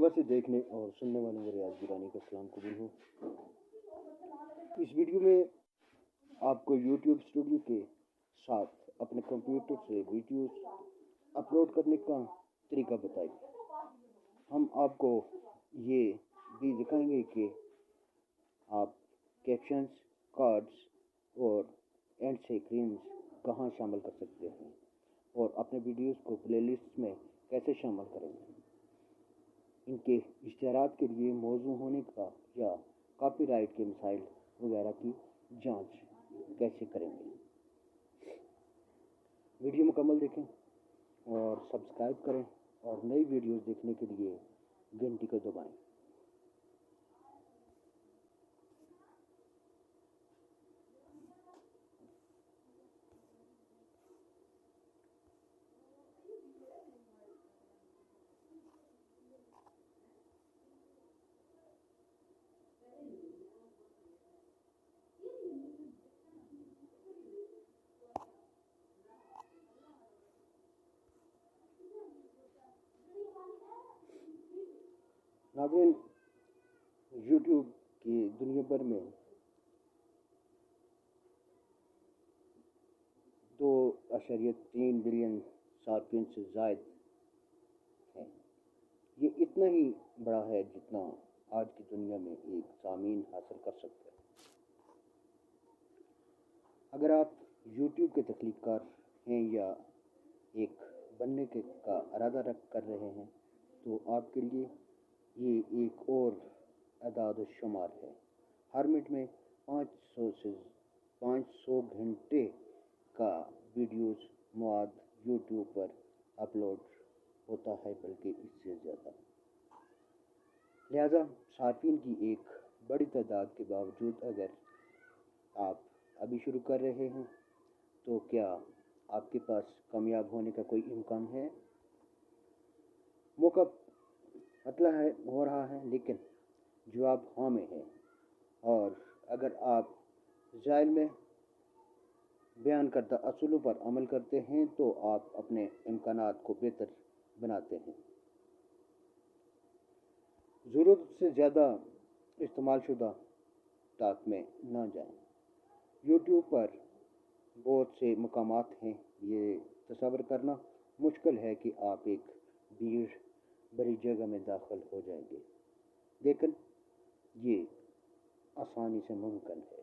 बराबर से देखने और सुनने वालों को रियाज गिरानी का सलाम कबूल हो। इस वीडियो में आपको YouTube स्टूडियो के साथ अपने कंप्यूटर से वीडियोस अपलोड करने का तरीका बताएंगे। हम आपको ये भी दिखाएंगे कि आप कैप्शंस, कार्ड्स और एंड स्क्रीन्स कहाँ शामिल कर सकते हैं और अपने वीडियोस को प्लेलिस्ट में कैसे शामिल करेंगे। इनके इश्तिहारात के लिए मौजू होने का या कॉपीराइट के मसाइल वगैरह की जांच कैसे करेंगे। वीडियो मुकम्मल देखें और सब्सक्राइब करें और नई वीडियोस देखने के लिए घंटी को दबाएं। नाज़रीन, यूट्यूब की दुनिया भर में 2.3 बिलियन शार्किन से ज़ायद है। ये इतना ही बड़ा है जितना आज की दुनिया में एक सामीन हासिल कर सकते हैं। अगर आप यूट्यूब के तख्लीक़कार हैं या एक बनने के का इरादा रख कर रहे हैं तो आपके लिए ये एक और अदाद शुमार है। हर मिनट में 500 से 500 घंटे का वीडियोस मवाद यूट्यूब पर अपलोड होता है, बल्कि इससे ज़्यादा। लिहाजा सार्फिन की एक बड़ी तादाद के बावजूद अगर आप अभी शुरू कर रहे हैं तो क्या आपके पास कामयाब होने का कोई इम्कान है? मौका मतलब हो रहा है, लेकिन जवाब हाँ में है। और अगर आप ज़ाइल में बयान करदा असूलों पर अमल करते हैं तो आप अपने इम्कानात को बेहतर बनाते हैं। ज़रूरत से ज़्यादा इस्तेमाल शुदा टाक में ना जाएं। यूट्यूब पर बहुत से मकामात हैं। ये तसव्वुर करना मुश्किल है कि आप एक भीड़ भरी जगह में दाखिल हो जाएंगे, लेकिन ये आसानी से मुमकिन है।